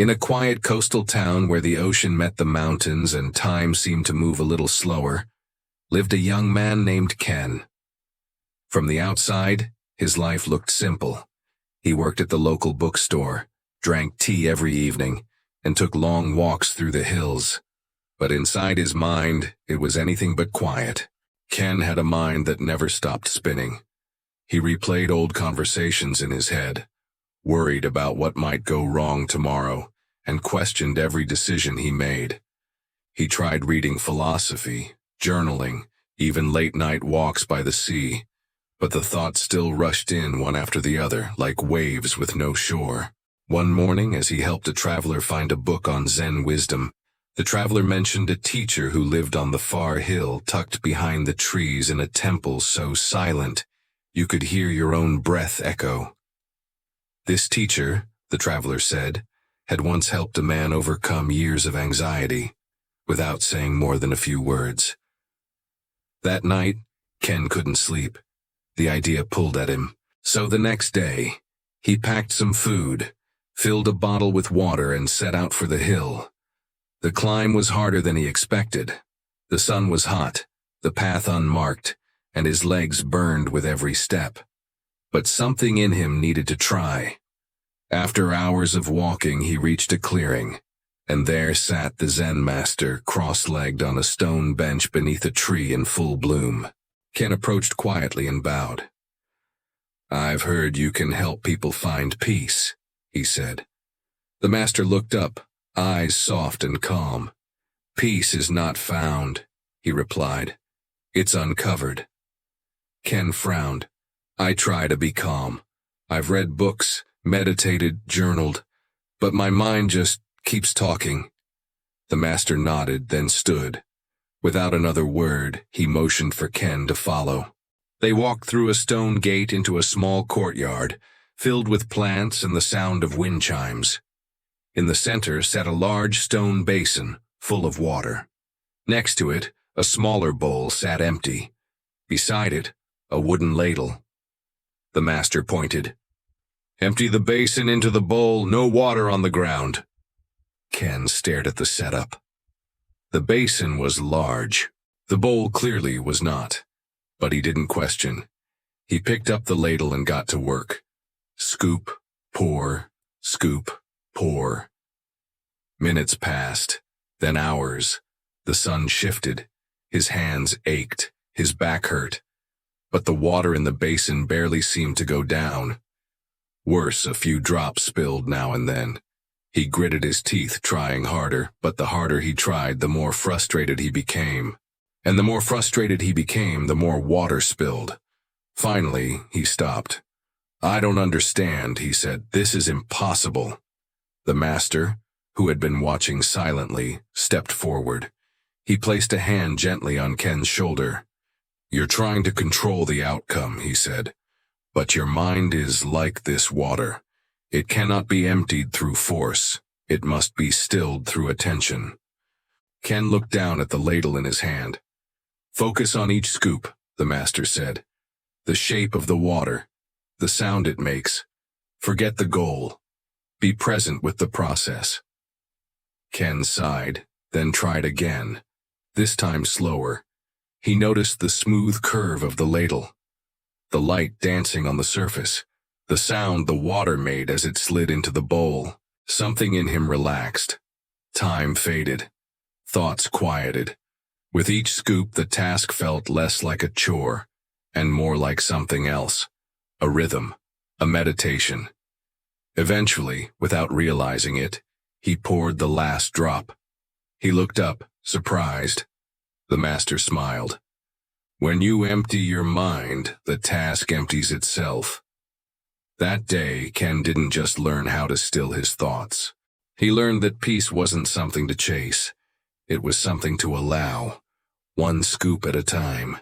In a quiet coastal town where the ocean met the mountains and time seemed to move a little slower, lived a young man named Ken. From the outside, his life looked simple. He worked at the local bookstore, drank tea every evening, and took long walks through the hills. But inside his mind, it was anything but quiet. Ken had a mind that never stopped spinning. He replayed old conversations in his head, worried about what might go wrong tomorrow, and questioned every decision he made. He tried reading philosophy, journaling, even late-night walks by the sea, but the thoughts still rushed in one after the other, like waves with no shore. One morning, as he helped a traveler find a book on Zen wisdom, the traveler mentioned a teacher who lived on the far hill tucked behind the trees in a temple so silent you could hear your own breath echo. This teacher, the traveler said, had once helped a man overcome years of anxiety, without saying more than a few words. That night, Ken couldn't sleep. The idea pulled at him. So the next day, he packed some food, filled a bottle with water, and set out for the hill. The climb was harder than he expected. The sun was hot, the path unmarked, and his legs burned with every step. But something in him needed to try. After hours of walking, he reached a clearing, and there sat the Zen master, cross-legged on a stone bench beneath a tree in full bloom. Ken approached quietly and bowed. "I've heard you can help people find peace," he said. The master looked up, eyes soft and calm. "Peace is not found," he replied. "It's uncovered." Ken frowned. "I try to be calm. I've read books, meditated, journaled, but my mind just keeps talking." The master nodded, then stood. Without another word, he motioned for Ken to follow. They walked through a stone gate into a small courtyard, filled with plants and the sound of wind chimes. In the center sat a large stone basin, full of water. Next to it, a smaller bowl sat empty. Beside it, a wooden ladle. The master pointed. "Empty the basin into the bowl, no water on the ground." Ken stared at the setup. The basin was large. The bowl clearly was not. But he didn't question. He picked up the ladle and got to work. Scoop, pour, scoop, pour. Minutes passed, then hours. The sun shifted. His hands ached, his back hurt. But the water in the basin barely seemed to go down. Worse, a few drops spilled now and then. He gritted his teeth, trying harder, but the harder he tried, the more frustrated he became. And the more frustrated he became, the more water spilled. Finally, he stopped. "I don't understand," he said. "This is impossible." The master, who had been watching silently, stepped forward. He placed a hand gently on Ken's shoulder. "You're trying to control the outcome," he said. "But your mind is like this water. It cannot be emptied through force. It must be stilled through attention." Ken looked down at the ladle in his hand. "Focus on each scoop," the master said. "The shape of the water, the sound it makes. Forget the goal. Be present with the process." Ken sighed, then tried again, this time slower. He noticed the smooth curve of the ladle, the light dancing on the surface, the sound the water made as it slid into the bowl. Something in him relaxed. Time faded. Thoughts quieted. With each scoop, the task felt less like a chore, and more like something else. A rhythm, a meditation. Eventually, without realizing it, he poured the last drop. He looked up, surprised. The master smiled. "When you empty your mind, the task empties itself." That day, Ken didn't just learn how to still his thoughts. He learned that peace wasn't something to chase. It was something to allow, one scoop at a time.